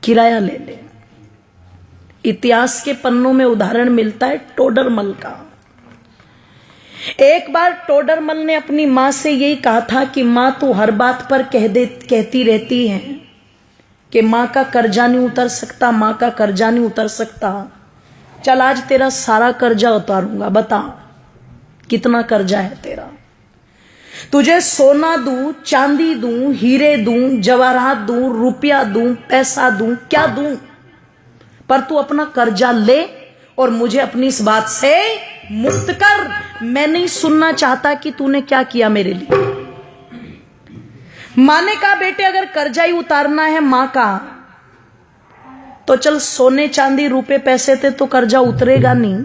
किराया ले ले। इतिहास के पन्नों में उदाहरण मिलता है टोडरमल का। एक बार टोडरमल ने अपनी मां से यही कहा था कि मां तू हर बात पर कहती रहती है कि मां का कर्जा नहीं उतर सकता, मां का कर्जा नहीं उतर सकता। चल आज तेरा सारा कर्जा उतारूंगा, बता कितना कर्जा है तेरा। तुझे सोना दूं, चांदी दूं, हीरे दूं, जवाहरात दूं, रुपया दूं, पैसा दूं, क्या दूं, पर तू अपना कर्जा ले और मुझे अपनी इस बात से मुक्त कर। मैं नहीं सुनना चाहता कि तूने क्या किया मेरे लिए। मां ने कहा बेटे अगर कर्जा ही उतारना है मां का तो चल सोने चांदी रुपए पैसे थे तो कर्जा उतरेगा नहीं।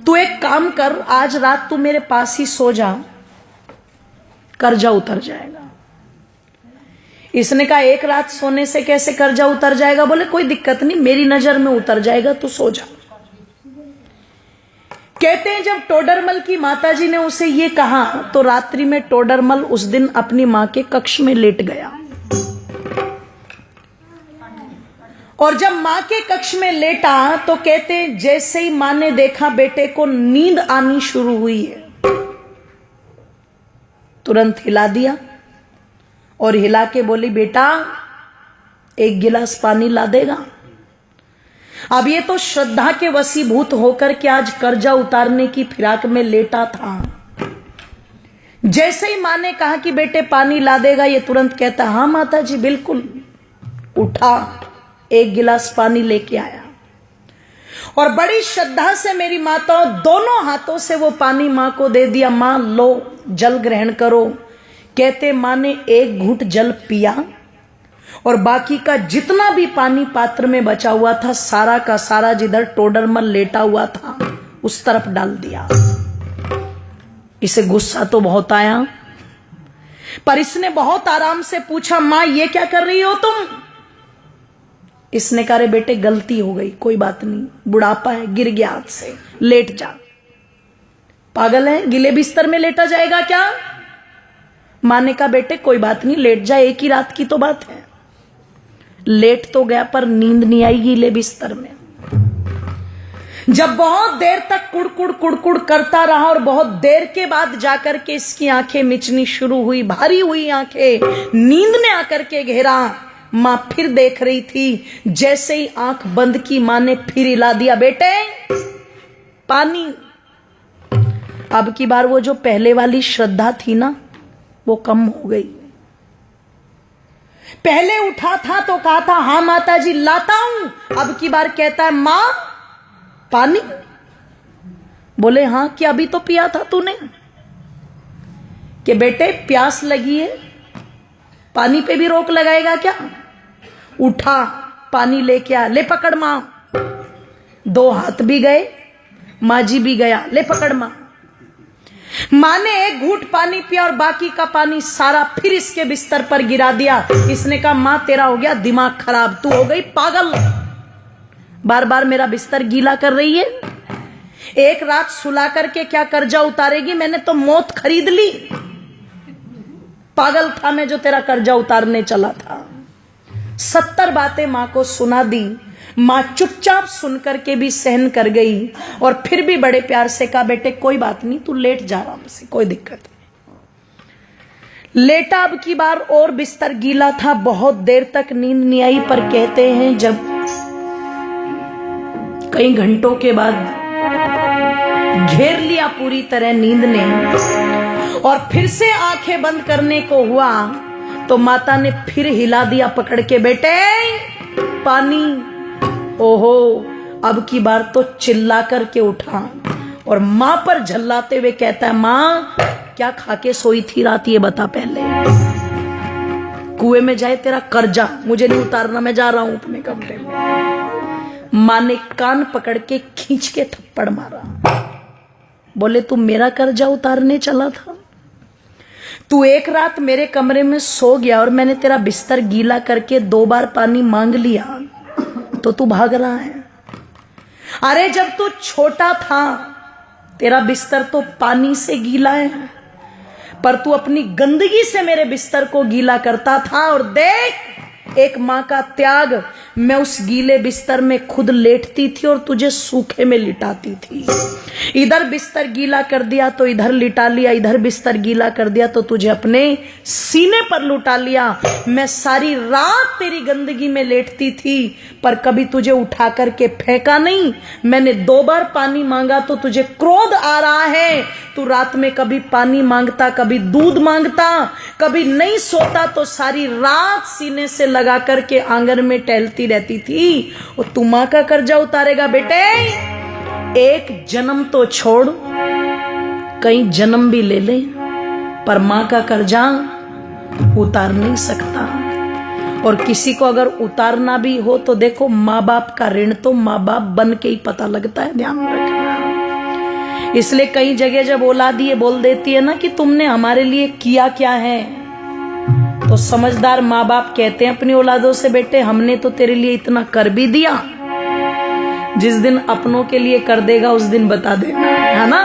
तू एक काम कर, आज रात तू मेरे पास ही सो जा, कर्जा उतर जाएगा। इसने कहा एक रात सोने से कैसे कर्जा उतर जाएगा? बोले कोई दिक्कत नहीं, मेरी नजर में उतर जाएगा, तू सो जा। कहते हैं जब टोडरमल की माताजी ने उसे ये कहा तो रात्रि में टोडरमल उस दिन अपनी मां के कक्ष में लेट गया। और जब मां के कक्ष में लेटा तो कहते हैं जैसे ही मां ने देखा बेटे को नींद आनी शुरू हुई है, तुरंत हिला दिया और हिला के बोली बेटा एक गिलास पानी ला देगा। अब ये तो श्रद्धा के वशीभूत होकर के आज कर्जा उतारने की फिराक में लेटा था। जैसे ही मां ने कहा कि बेटे पानी ला देगा, ये तुरंत कहता हाँ माता जी बिल्कुल। उठा, एक गिलास पानी लेके आया और बड़ी श्रद्धा से मेरी माताओं दोनों हाथों से वो पानी मां को दे दिया। मां लो जल ग्रहण करो। कहते मां ने एक घूंट जल पिया और बाकी का जितना भी पानी पात्र में बचा हुआ था सारा का सारा जिधर टोडरमल लेटा हुआ था उस तरफ डाल दिया। इसे गुस्सा तो बहुत आया, पर इसने बहुत आराम से पूछा मां ये क्या कर रही हो तुम? इसने कहा रे बेटे गलती हो गई, कोई बात नहीं, बुढ़ापा है, गिर गया हाथ से, लेट जा। पागल है, गिले बिस्तर में लेटा जाएगा क्या? मां ने कहा बेटे कोई बात नहीं, लेट जा, एक ही रात की तो बात है। लेट तो गया पर नींद नहीं आई गीले बिस्तर में। जब बहुत देर तक कुड़कुड़ कुड़कुड़ करता रहा और बहुत देर के बाद जाकर के इसकी आंखें मिचनी शुरू हुई, भारी हुई आंखें, नींद ने आकर के घेरा। मां फिर देख रही थी। जैसे ही आंख बंद की मां ने फिर हिला दिया बेटे पानी। अब की बार वो जो पहले वाली श्रद्धा थी ना वो कम हो गई। पहले उठा था तो कहा था हाँ माता जी लाता हूं, अब की बार कहता है मां पानी। बोले हाँ कि अभी तो पिया था तूने? कि बेटे प्यास लगी है, पानी पे भी रोक लगाएगा क्या? उठा पानी लेके आ, ले पकड़ मां। दो हाथ भी गए, मां जी भी गया, ले पकड़ मां। मां ने एक घूंट पानी पिया और बाकी का पानी सारा फिर इसके बिस्तर पर गिरा दिया। इसने कहा मां तेरा हो गया दिमाग खराब, तू हो गई पागल, बार बार मेरा बिस्तर गीला कर रही है। एक रात सुला करके क्या कर्जा उतारेगी? मैंने तो मौत खरीद ली। पागल था मैं जो तेरा कर्जा उतारने चला था। 70 बातें मां को सुना दी। मां चुपचाप सुन करके भी सहन कर गई और फिर भी बड़े प्यार से कहा बेटे कोई बात नहीं, तू लेट जा आराम से, कोई दिक्कत नहीं। लेटा अब की बार और बिस्तर गीला था, बहुत देर तक नींद नहीं आई। पर कहते हैं जब कई घंटों के बाद घेर लिया पूरी तरह नींद ने और फिर से आंखें बंद करने को हुआ तो माता ने फिर हिला दिया पकड़ के बेटे पानी। ओहो, अब की बार तो चिल्ला करके उठा और मां पर झल्लाते हुए कहता है मां क्या खा के सोई थी रात, ये बता पहले। कुएं में जाए तेरा कर्जा, मुझे नहीं उतारना, मैं जा रहा हूं अपने कमरे में। मां ने कान पकड़ के खींच के थप्पड़ मारा। बोले तू मेरा कर्जा उतारने चला था? तू एक रात मेरे कमरे में सो गया और मैंने तेरा बिस्तर गीला करके 2 बार पानी मांग लिया तो तू भाग रहा है। अरे जब तू छोटा था तेरा बिस्तर तो पानी से गीला है, पर तू अपनी गंदगी से मेरे बिस्तर को गीला करता था। और देख एक मां का त्याग, मैं उस गीले बिस्तर में खुद लेटती थी और तुझे सूखे में लिटाती थी। इधर बिस्तर गीला कर दिया तो इधर लिटा लिया, इधर बिस्तर गीला कर दिया तो तुझे अपने सीने पर लुटा लिया। मैं सारी रात तेरी गंदगी में लेटती थी पर कभी तुझे उठा करके फेंका नहीं। मैंने 2 बार पानी मांगा तो तुझे क्रोध आ रहा है। तू रात में कभी पानी मांगता, कभी दूध मांगता, कभी नहीं सोता तो सारी रात सीने से लगा करके आंगन में टहलती रहती थी। और तू मां का कर्जा उतारेगा बेटे? एक जन्म तो छोड़, कई जन्म भी ले ले, पर मां का कर्जा उतार नहीं सकता। और किसी को अगर उतारना भी हो तो देखो, माँ बाप का ऋण तो माँ बाप बन के ही पता लगता है, ध्यान रखना। इसलिए कई जगह जब औलाद ये बोल देती है ना कि तुमने हमारे लिए किया क्या है, तो समझदार माँ बाप कहते हैं अपनी औलादों से, बेटे हमने तो तेरे लिए इतना कर भी दिया, जिस दिन अपनों के लिए कर देगा उस दिन बता देना, है ना।